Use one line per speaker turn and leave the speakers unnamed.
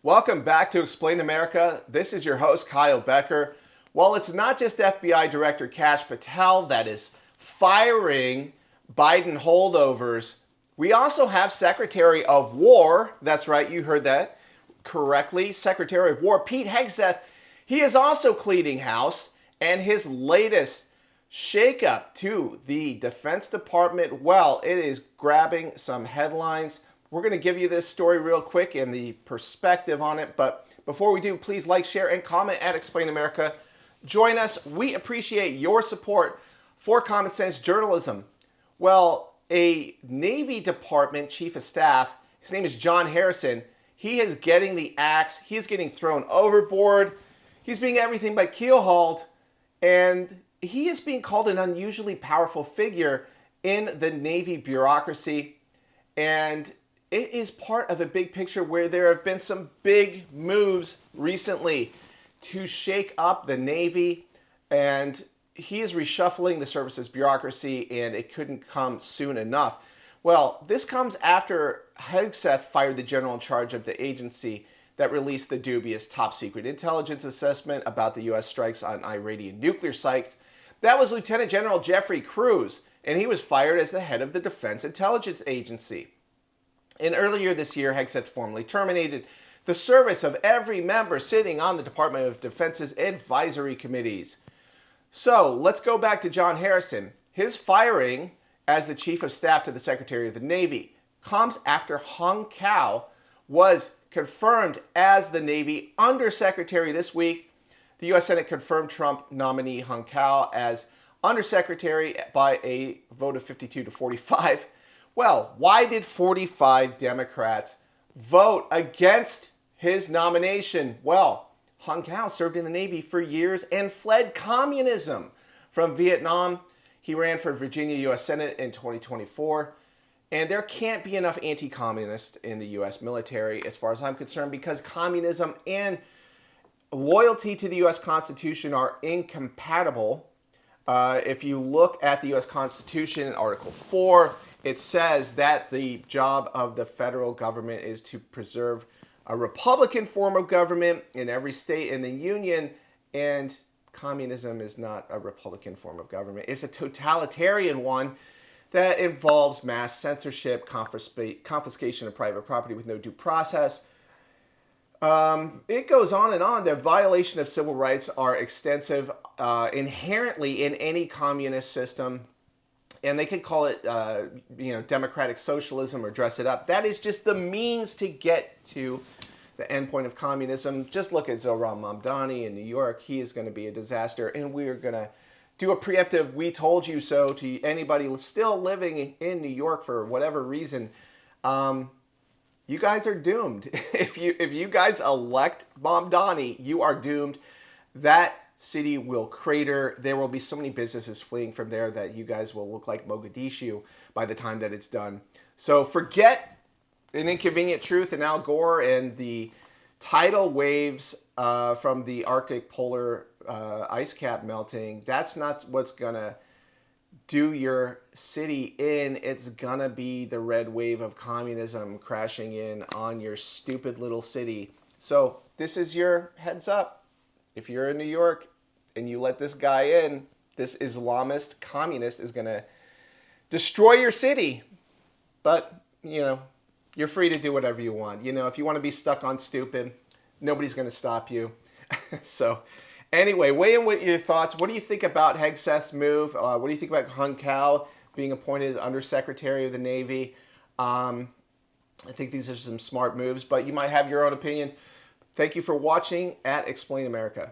Welcome back to Explain America. This is your host, Kyle Becker. Well, it's not just FBI Director Kash Patel that is firing Biden holdovers. We also have Secretary of War, that's right, you heard that correctly, Secretary of War Pete Hegseth. He is also cleaning house, and his latest shakeup to the Defense Department, well, it is grabbing some headlines. We're going to give you this story real quick and the perspective on it. But before we do, please like, share, and comment at Explain America. Join us. We appreciate your support for common sense journalism. Well, a Navy Department Chief of Staff, his name is John Harrison, he is getting the axe. He is getting thrown overboard. He's being everything but keelhauled. And he is being called an unusually powerful figure in the Navy bureaucracy. And it is part of a big picture where there have been some big moves recently to shake up the Navy, and he is reshuffling the service's bureaucracy, and it couldn't come soon enough. Well, this comes after Hegseth fired the general in charge of the agency that released the dubious top-secret intelligence assessment about the U.S. strikes on Iranian nuclear sites. That was Lieutenant General Jeffrey Cruz, and he was fired as the head of the Defense Intelligence Agency. And earlier this year, Hegseth formally terminated the service of every member sitting on the Department of Defense's advisory committees. So let's go back to John Harrison. His firing as the Chief of Staff to the Secretary of the Navy comes after Hung Cao was confirmed as the Navy Undersecretary this week. The U.S. Senate confirmed Trump nominee Hung Cao as Undersecretary by a vote of 52 to 45. Well, why did 45 Democrats vote against his nomination? Well, Hung Cao served in the Navy for years and fled communism from Vietnam. He ran for Virginia U.S. Senate in 2024. And there can't be enough anti-communists in the U.S. military, as far as I'm concerned, because communism and loyalty to the U.S. Constitution are incompatible. If you look at the U.S. Constitution, Article 4, it says that the job of the federal government is to preserve a Republican form of government in every state in the Union, and communism is not a Republican form of government. It's a totalitarian one that involves mass censorship, confiscation of private property with no due process. It goes on and on. The violation of civil rights are extensive inherently in any communist system. And they could call it, democratic socialism or dress it up. That is just the means to get to the endpoint of communism. Just look at Zohran Mamdani in New York. He is going to be a disaster. And we are going to do a preemptive "we told you so" to anybody still living in New York for whatever reason. You guys are doomed. If you guys elect Mamdani, you are doomed. That city will crater. There will be so many businesses fleeing from there that you guys will look like Mogadishu by the time that it's done. So forget An Inconvenient Truth and Al Gore and the tidal waves from the Arctic polar ice cap melting. That's not what's going to do your city in. It's going to be the red wave of communism crashing in on your stupid little city. So this is your heads up. If you're in New York and you let this guy in, this Islamist communist is going to destroy your city. But, you're free to do whatever you want. If you want to be stuck on stupid, nobody's going to stop you. So anyway, weigh in with your thoughts. What do you think about Hegseth's move? What do you think about Hung Cao being appointed Undersecretary of the Navy? I think these are some smart moves, but you might have your own opinion. Thank you for watching at Explain America.